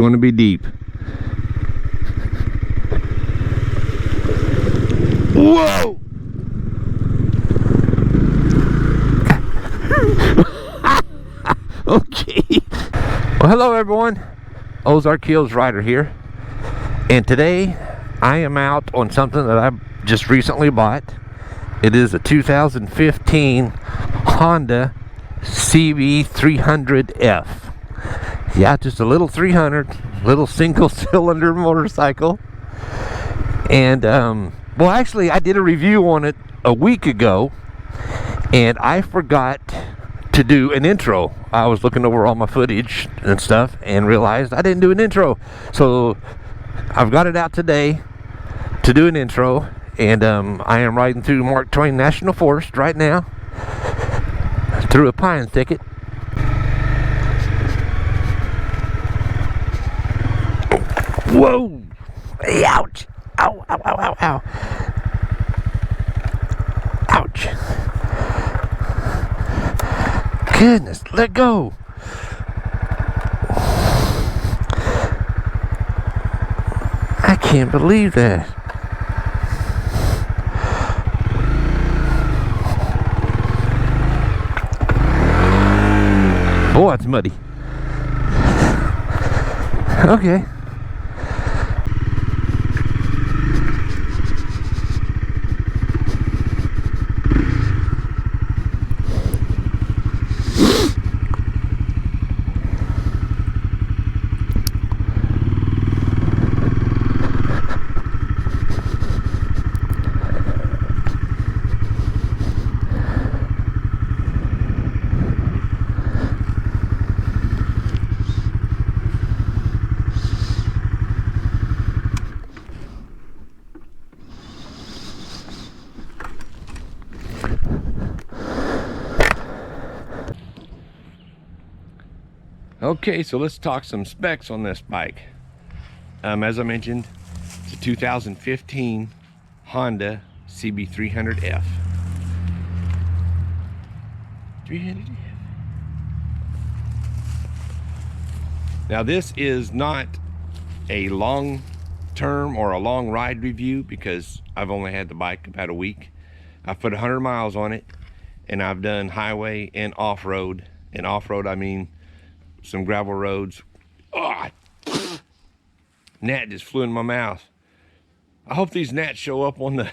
Going to be deep. Whoa! Okay. Well, hello everyone. Ozark Hills Rider here. And today I am out on something that I just recently bought. It is a 2015 Honda CB300f. Yeah, just a little 300, little single cylinder motorcycle. And well, actually I did a review on it a week ago and I forgot to do an intro. I was looking over all my footage and stuff and realized I didn't do an intro. So I've got it out today to do an intro, and I am riding through Mark Twain National Forest right now through a pine thicket. Whoa! Hey, ouch! Ow, ow, ow, ow, ow. Ouch. Goodness, let go. I can't believe that. Boy, it's muddy. Okay. Okay, so let's talk some specs on this bike. As I mentioned, it's a 2015 Honda CB300f. 300F. Now this is not a long term or a long ride review because I've only had the bike about a week. I've put 100 miles on it and I've done highway and off-road. And off-road I mean some gravel roads. Oh, gnat just flew in my mouth. I hope these gnats show up on the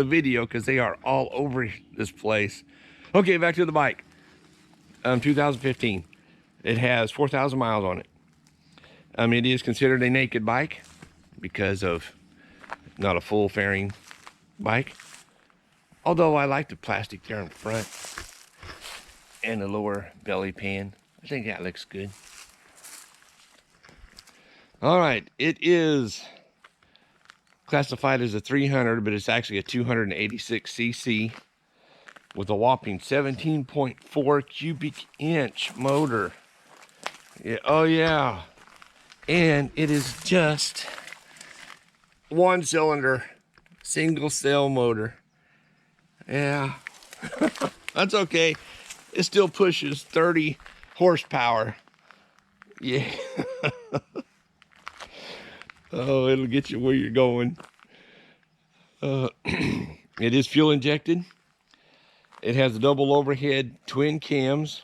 video because they are all over this place. Okay, back to the bike. 2015. It has 4,000 miles on it. It is considered a naked bike because of not a full fairing bike. Although I like the plastic there in front and the lower belly pan. I think that looks good. All right, it is classified as a 300, but it's actually a 286cc with a whopping 17.4 cubic inch motor. Yeah, oh yeah. And it is just one cylinder, single cell motor. Yeah, that's okay. It still pushes 30 horsepower. Yeah. Oh, it'll get you where you're going. It is fuel injected. It has a double overhead twin cams,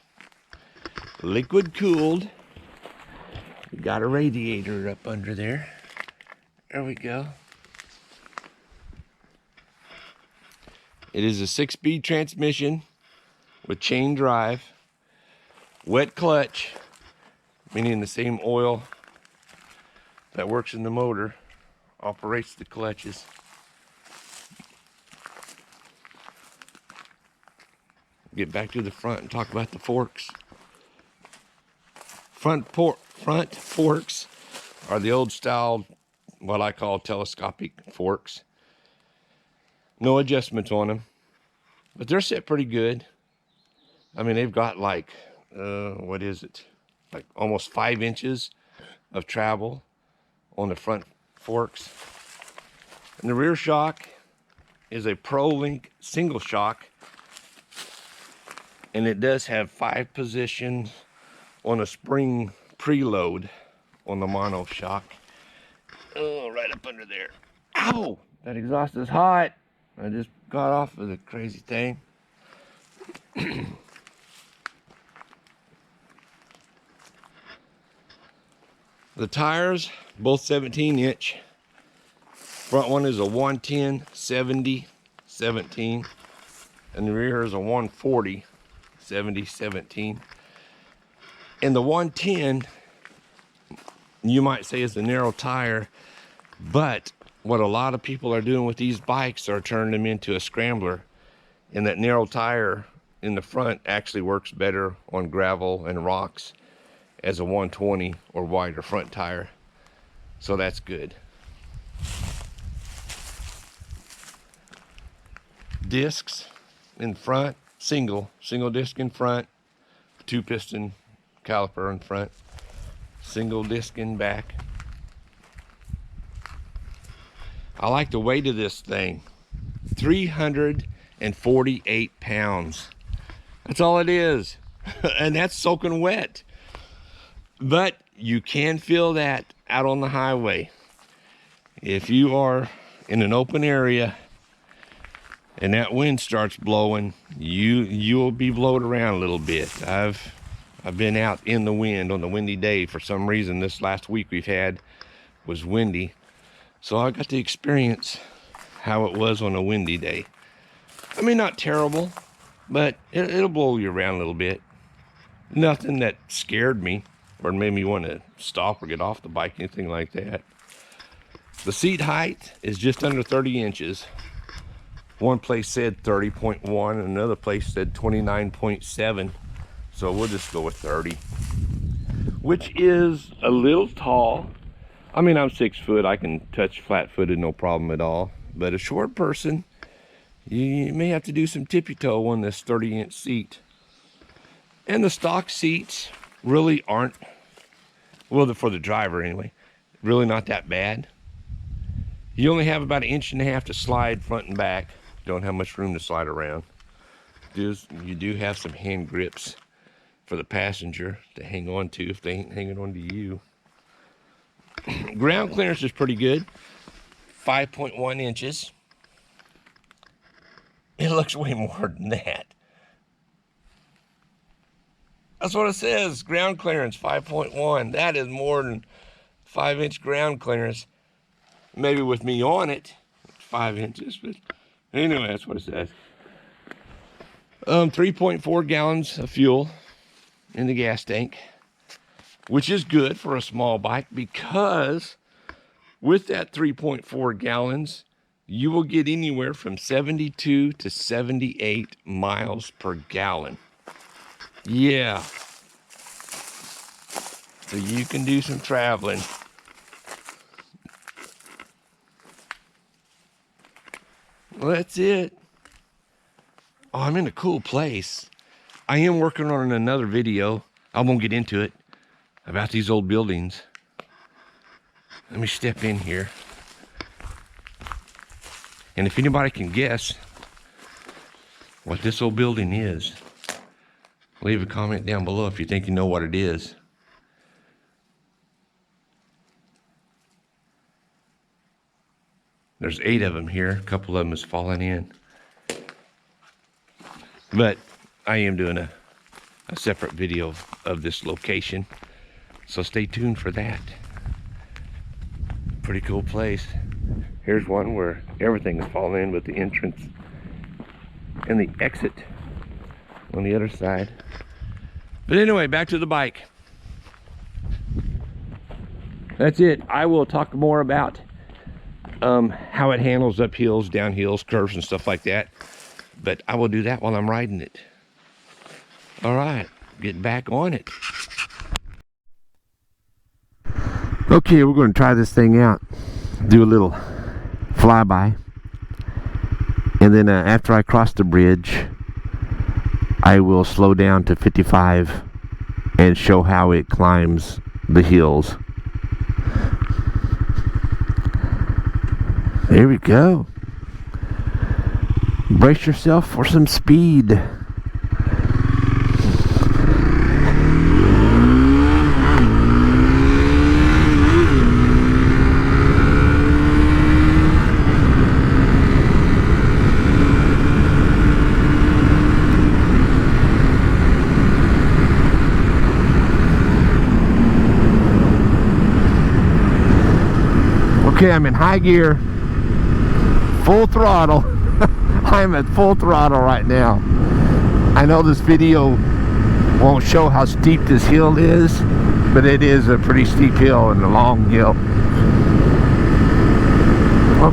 liquid cooled. We got a radiator up under there. There we go. It is a 6-speed transmission with chain drive, wet clutch, meaning the same oil that works in the motor operates the clutches. Get back to the front and talk about the forks. Front forks are the old style, what I call telescopic forks. No adjustments on them, but they're set pretty good. I mean, they've got like, what is it? Like almost 5 inches of travel on the front forks. And the rear shock is a Pro-Link single shock. And it does have 5 positions on a spring preload. on the mono shock. Oh, right up under there. Ow! That exhaust is hot. I just got off of the crazy thing. The tires, both 17-inch. Front one is a 110 70 17, and the rear is a 140 70 17. And the 110, you might say, is a narrow tire, but what a lot of people are doing with these bikes are turning them into a scrambler, and that narrow tire in the front actually works better on gravel and rocks as a 120 or wider front tire, so that's good. Discs in front, single disc in front, 2-piston caliper in front, single disc in back. I like the weight of this thing, 348 pounds. That's all it is. And that's soaking wet. But you can feel that out on the highway. If you are in an open area and that wind starts blowing, you'll be blowed around a little bit. I've been out in the wind on the windy day. For some reason, this last week we've had was windy, so I got to experience how it was on a windy day. I mean, not terrible, but it'll blow you around a little bit. Nothing that scared me or made me want to stop or get off the bike, anything like that. The seat height is just under 30 inches. One place said 30.1, and another place said 29.7. So we'll just go with 30, which is a little tall. I mean, I'm 6 foot. I can touch flat-footed, no problem at all. But a short person, you may have to do some tippy-toe on this 30-inch seat. And the stock seats really aren't, well, for the driver anyway, really not that bad. You only have about 1.5 inches to slide front and back. Don't have much room to slide around. You do have some hand grips for the passenger to hang on to if they ain't hanging on to you. Ground clearance is pretty good, 5.1 inches. It looks way more than that. That's what it says, ground clearance 5.1. That is more than 5-inch ground clearance. Maybe with me on it, 5 inches, but anyway, that's what it says. 3.4 gallons of fuel in the gas tank, which is good for a small bike, because with that 3.4 gallons, you will get anywhere from 72 to 78 miles per gallon. Yeah. So you can do some traveling. Well, that's it. Oh, I'm in a cool place. I am working on another video. I won't get into it, about these old buildings. Let me step in here. And if anybody can guess what this old building is, leave a comment down below if you think you know what it is. There's 8 of them here. A couple of them is falling in. But I am doing a separate video of this location, so stay tuned for that. Pretty cool place. Here's one where everything is falling in, with the entrance and the exit on the other side. But anyway, back to the bike. That's it. I will talk more about how it handles up hills, down hills, curves, and stuff like that. But I will do that while I'm riding it. All right, get back on it. Okay, we're going to try this thing out. Do a little flyby. And then after I cross the bridge, I will slow down to 55 and show how it climbs the hills. There we go. Brace yourself for some speed. Okay, I'm in high gear, full throttle. I'm at full throttle right now. I know this video won't show how steep this hill is, but it is a pretty steep hill and a long hill.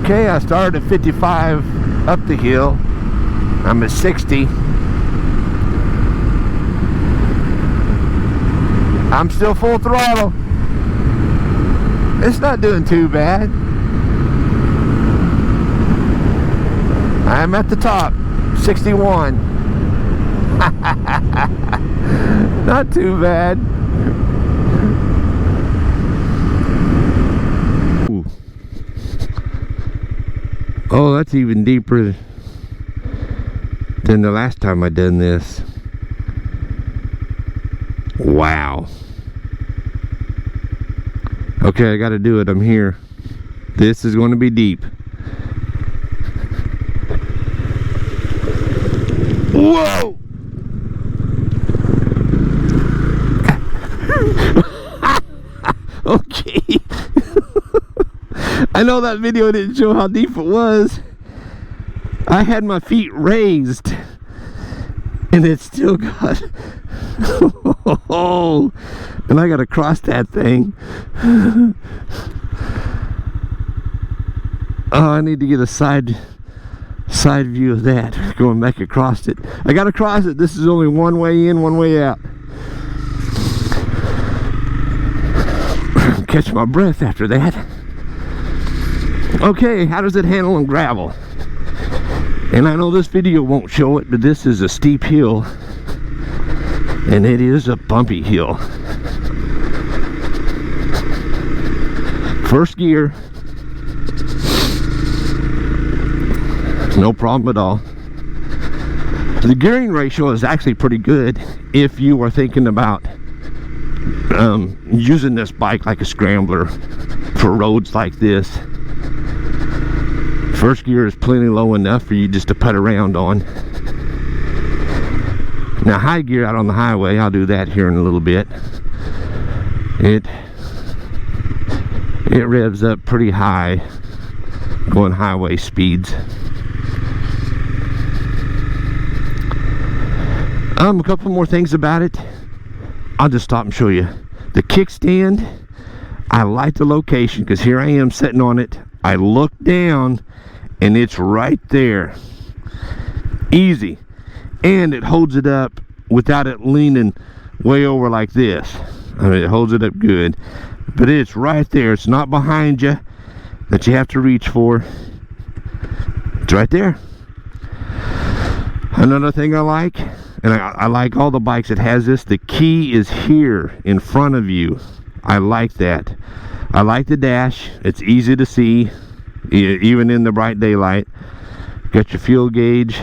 Okay, I started at 55 up the hill. I'm at 60. I'm still full throttle. It's not doing too bad. I'm at the top, 61. Not too bad. Ooh. Oh, that's even deeper than the last time I done this. Wow. Okay, I gotta do it. I'm here. This is going to be deep. Whoa! Okay. I know that video didn't show how deep it was. I had my feet raised and it still got oh, and I gotta cross that thing. Oh, I need to get a side view of that going back across it. I gotta cross it. This is only one way in, one way out. Catch my breath after that. Okay, how does it handle on gravel? And I know this video won't show it, but this is a steep hill and it is a bumpy hill. First gear, no problem at all. The gearing ratio is actually pretty good if you are thinking about using this bike like a scrambler for roads like this. First gear is plenty low enough for you just to putt around on. Now high gear out on the highway, I'll do that here in a little bit. It revs up pretty high going highway speeds. A couple more things about it. I'll just stop and show you. The kickstand, I like the location because here I am sitting on it. I look down and it's right there. Easy. And it holds it up without it leaning way over like this. I mean, it holds it up good. But it's right there. It's not behind you that you have to reach for. It's right there. Another thing I like, and I like all the bikes that has this, the key is here in front of you. I like that. I like the dash. It's easy to see, even in the bright daylight. Got your fuel gauge,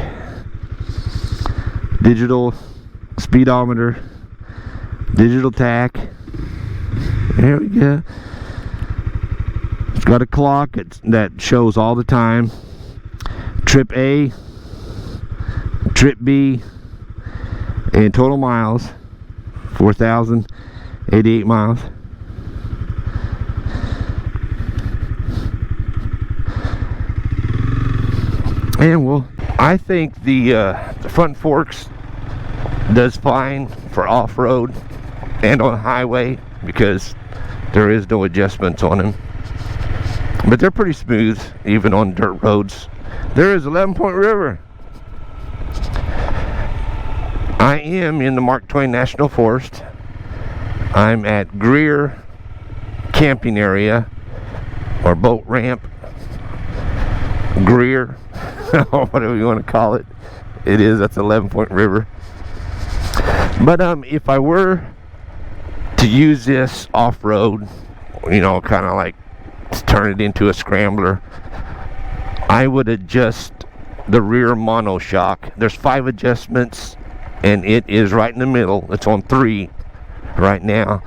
digital speedometer, digital tach. There we go. It's got a clock that shows all the time. Trip A, trip B, and total miles, 4,088 miles. And well, I think the front forks does fine for off-road and on highway because there is no adjustments on them. But they're pretty smooth even on dirt roads. There is 11 Point River. I am in the Mark Twain National Forest. I'm at Greer camping area or boat ramp. Greer, whatever you want to call it. It is, that's 11 Point River. But if I were to use this off-road, you know, kind of like turn it into a scrambler, I would adjust the rear monoshock. There's 5 adjustments and it is right in the middle. It's on 3 right now.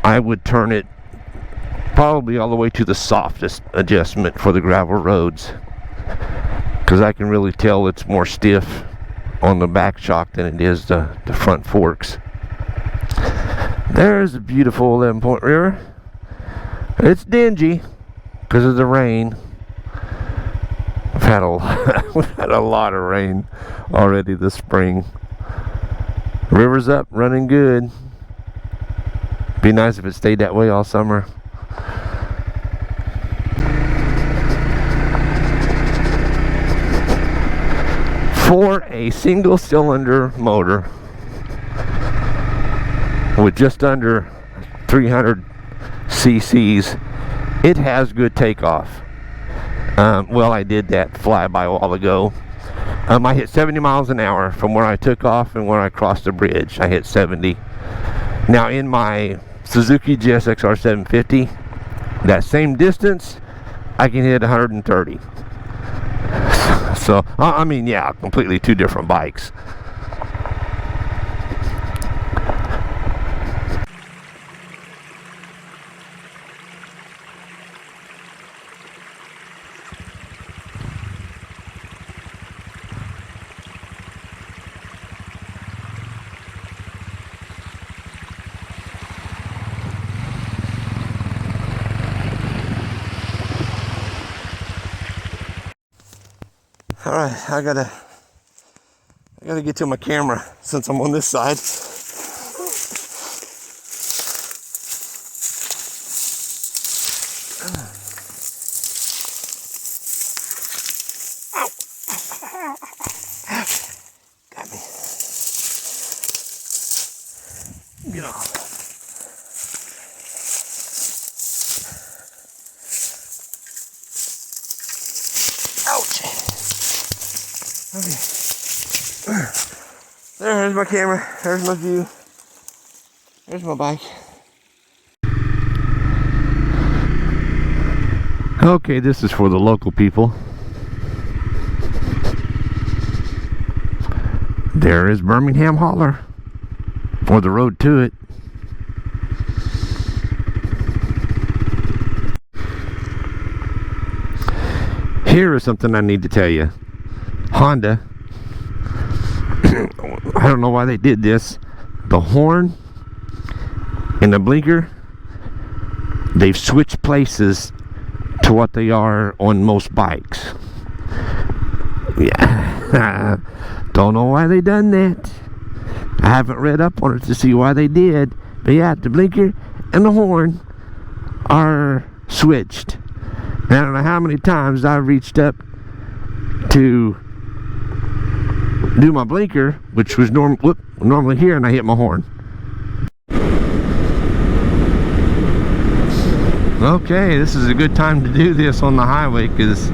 I would turn it probably all the way to the softest adjustment for the gravel roads, because I can really tell it's more stiff on the back shock than it is the front forks. There's a beautiful 11 Point River. It's dingy, because of the rain. We've had a lot of rain already this spring. River's up, running good. Be nice if it stayed that way all summer. For a single cylinder motor with just under 300 cc's, it has good takeoff. Well, I did that flyby a while ago. I hit 70 miles an hour from where I took off and where I crossed the bridge. I hit 70. Now in my Suzuki GSX-R 750, that same distance, I can hit 130. So, I mean, yeah, completely two different bikes. All right, I gotta get to my camera since I'm on this side. Ow. Got me. Get off. Ouch. Okay. There's my camera. There's my view. There's my bike. Okay, this is for the local people. There is Birmingham Holler, or the road to it. Here is something I need to tell you. Honda, I don't know why they did this. The horn and the blinker, they've switched places to what they are on most bikes. Yeah, don't know why they done that. I haven't read up on it to see why they did. But yeah, the blinker and the horn are switched. And I don't know how many times I've reached up to do my blinker, which was normally here, and I hit my horn. Okay, this is a good time to do this on the highway because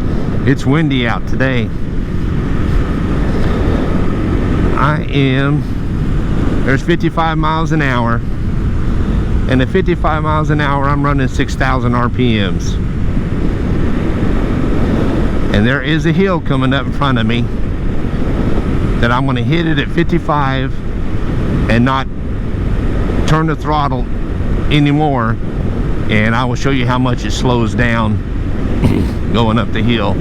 it's windy out today. There's 55 miles an hour, and at 55 miles an hour I'm running 6,000 RPMs. And there is a hill coming up in front of me that I'm going to hit it at 55 and not turn the throttle anymore, and I will show you how much it slows down going up the hill.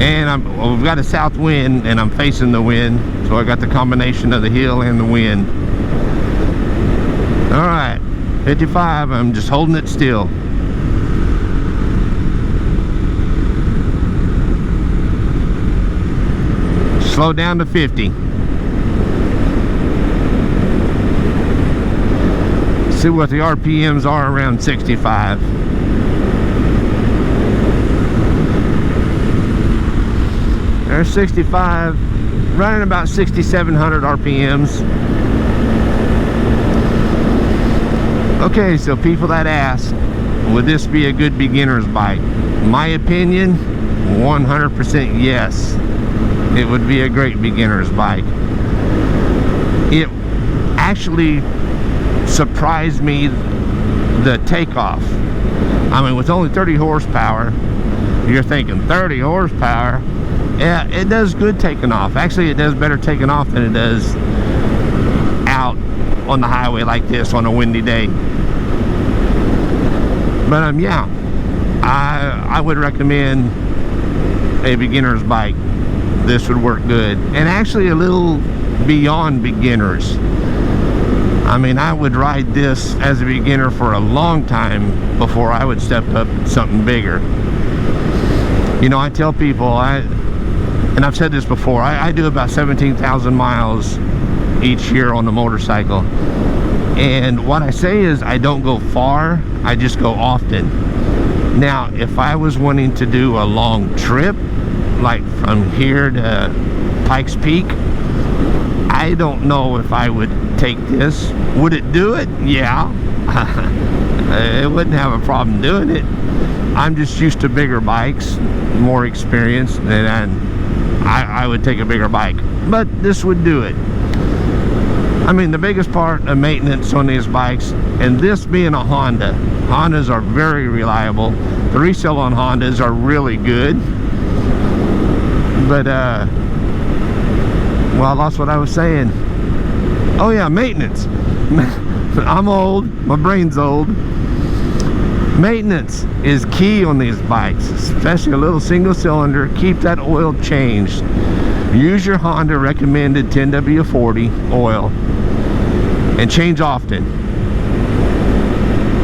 And we've got a south wind and I'm facing the wind, so I got the combination of the hill and the wind. Alright, 55, I'm just holding it still. Slow down to 50. See what the RPMs are around 65. There's 65, running about 6,700 RPMs. Okay, so people that ask, would this be a good beginner's bike? My opinion, 100% yes. It would be a great beginner's bike. It actually surprised me, the takeoff. I mean, with only 30 horsepower, you're thinking 30 horsepower? Yeah, it does good taking off. Actually, it does better taking off than it does out on the highway like this on a windy day. But yeah, I would recommend a beginner's bike. This would work good, and actually a little beyond beginners. I mean, I would ride this as a beginner for a long time before I would step up to something bigger. You know, I tell people, and I've said this before, I do about 17,000 miles each year on the motorcycle. And what I say is I don't go far, I just go often. Now, if I was wanting to do a long trip, like from here to Pikes Peak, I don't know if I would take this. Would it do it? Yeah. It wouldn't have a problem doing it. I'm just used to bigger bikes, more experience, and I would take a bigger bike. But this would do it. I mean, the biggest part of maintenance on these bikes, and this being a Honda, Hondas are very reliable. The resale on Hondas are really good. But, well, that's what I was saying. Oh yeah, maintenance. I'm old, my brain's old. Maintenance is key on these bikes, especially a little single cylinder. Keep that oil changed. Use your Honda recommended 10W40 oil and change often.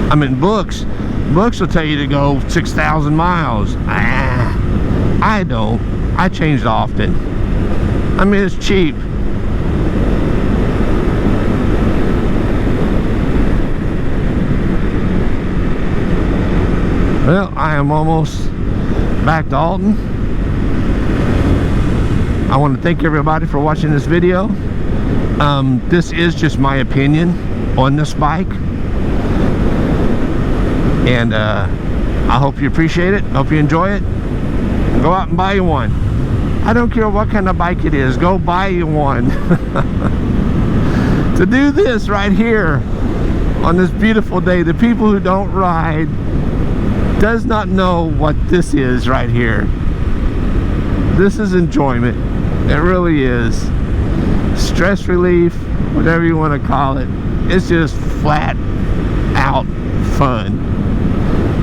I mean, books will tell you to go 6,000 miles. I don't. I change often. I mean, it's cheap. Well, I am almost back to Alton. I want to thank everybody for watching this video. This is just my opinion on this bike, and I hope you appreciate it. Hope you enjoy it. Go out and buy you one. I don't care what kind of bike it is. Go buy you one. To do this right here on this beautiful day, the people who don't ride does not know what this is right here. This is enjoyment. It really is. Stress relief, whatever you want to call it. It's just flat out fun.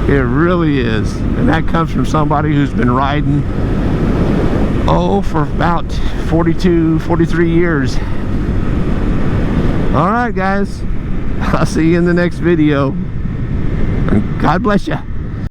It really is. And that comes from somebody who's been riding, for about 42, 43 years. Alright guys, I'll see you in the next video. God bless you.